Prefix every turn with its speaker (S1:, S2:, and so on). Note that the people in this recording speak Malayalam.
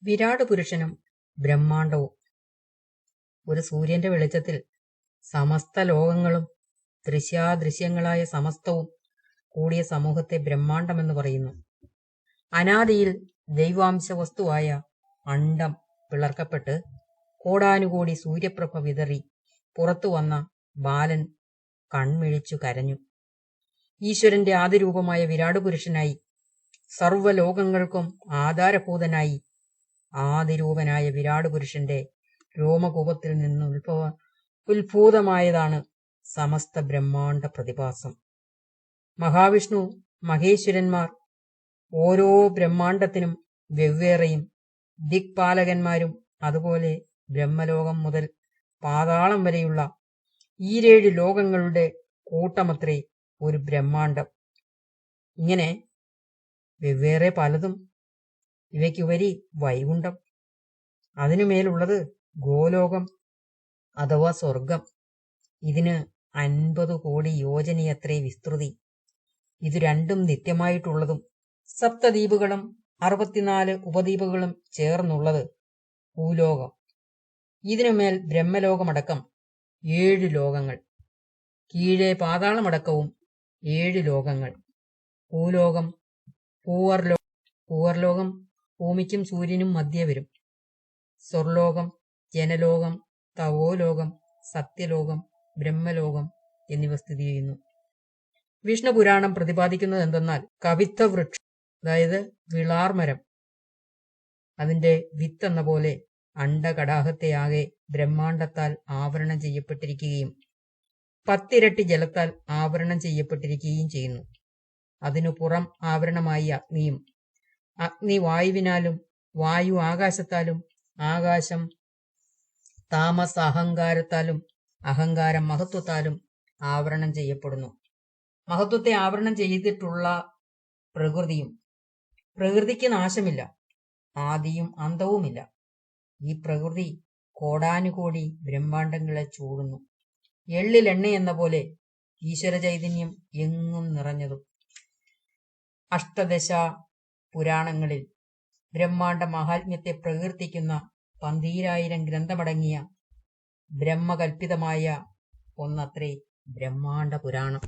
S1: വിരാട് പുരുഷനും ബ്രഹ്മാണ്ടവും. ഒരു സൂര്യന്റെ വെളിച്ചത്തിൽ സമസ്ത ലോകങ്ങളും ദൃശ്യാദൃശ്യങ്ങളായ സമസ്തവും കൂടിയ സമൂഹത്തെ ബ്രഹ്മാണ്ടമെന്ന് പറയുന്നു. അനാദിയിൽ ദൈവാംശ വസ്തുവായ അണ്ഡം പിളർക്കപ്പെട്ട് കോടാനുകോടി സൂര്യപ്രഭ വിതറി പുറത്തു വന്ന ബാലൻ കൺമിഴിച്ചു കരഞ്ഞു. ഈശ്വരന്റെ ആദിരൂപമായ വിരാട് പുരുഷനായി സർവ്വലോകങ്ങൾക്കും ആധാരഭൂതനായി ആദിരൂപനായ വിരാട് പുരുഷന്റെ രോമകൂപത്തിൽ നിന്ന് ഉത്ഭൂതമായതാണ് സമസ്ത ബ്രഹ്മാണ്ട പ്രതിഭാസം. മഹാവിഷ്ണു മഹേശ്വരന്മാർ ഓരോ ബ്രഹ്മാണ്ടത്തിനും വെവ്വേറെയും ദിക്പാലകന്മാരും, അതുപോലെ ബ്രഹ്മലോകം മുതൽ പാതാളം വരെയുള്ള ഈരേഴ് ലോകങ്ങളുടെ കൂട്ടമത്രേ ഒരു ബ്രഹ്മാണ്ടം. ഇങ്ങനെ വെവ്വേറെ പലതും. ഇവയ്ക്കുപരി വൈകുണ്ഠം, അതിനുമേലുള്ളത് ഗോലോകം അഥവാ സ്വർഗം. ഇതിന് 50 കോടി യോജനയത്രേ വിസ്തൃതി. ഇതു രണ്ടും നിത്യമായിട്ടുള്ളതും സപ്തദ്വീപുകളും 64 ഉപദ്വീപുകളും ചേർന്നുള്ളത് ഭൂലോകം. ഇതിനുമേൽ ബ്രഹ്മലോകമടക്കം 7 ലോകങ്ങൾ, കീഴേ പാതാളമടക്കവും 7 ലോകങ്ങൾ. ഭൂലോകം, പൂവർലോകം ഭൂമിക്കും സൂര്യനും മധ്യേ വരും. സ്വർലോകം, ജനലോകം, തവോലോകം, സത്യലോകം, ബ്രഹ്മലോകം എന്നിവ സ്ഥിതി ചെയ്യുന്നു. വിഷ്ണു പുരാണം പ്രതിപാദിക്കുന്നത് എന്തെന്നാൽ കവിത്തവൃക്ഷം, അതായത് വിളാർമരം, അതിന്റെ വിത്തെന്ന പോലെ അണ്ഡകടാഹത്തെയാകെ ബ്രഹ്മാണ്ടത്താൽ ആവരണം ചെയ്യപ്പെട്ടിരിക്കുകയും 10 ഇരട്ടി ജലത്താൽ ആവരണം ചെയ്യപ്പെട്ടിരിക്കുകയും ചെയ്യുന്നു. അതിനു പുറം ആവരണമായി അഗ്നിയും, അഗ്നി വായുവിനാലും, വായു ആകാശത്താലും, ആകാശം താമസ അഹങ്കാരത്താലും, അഹങ്കാരം മഹത്വത്താലും ആവരണം ചെയ്യപ്പെടുന്നു. മഹത്വത്തെ ആവരണം ചെയ്തിട്ടുള്ള പ്രകൃതിയും. പ്രകൃതിക്ക് നാശമില്ല, ആദിയും അന്തവുമില്ല. ഈ പ്രകൃതി കോടാനുകോടി ബ്രഹ്മാണ്ടങ്ങളെ ചൂടുന്നു. എള്ളിലെണ്ണ എന്ന പോലെ ഈശ്വര ചൈതന്യം എങ്ങും നിറഞ്ഞതും. അഷ്ടദശ പുരാണങ്ങളിൽ ബ്രഹ്മാണ്ട മഹാത്മ്യത്തെ പ്രകീർത്തിക്കുന്ന 12,000 ഗ്രന്ഥമടങ്ങിയ ബ്രഹ്മകൽപിതമായ ഒന്നത്രേ ബ്രഹ്മാണ്ട പുരാണം.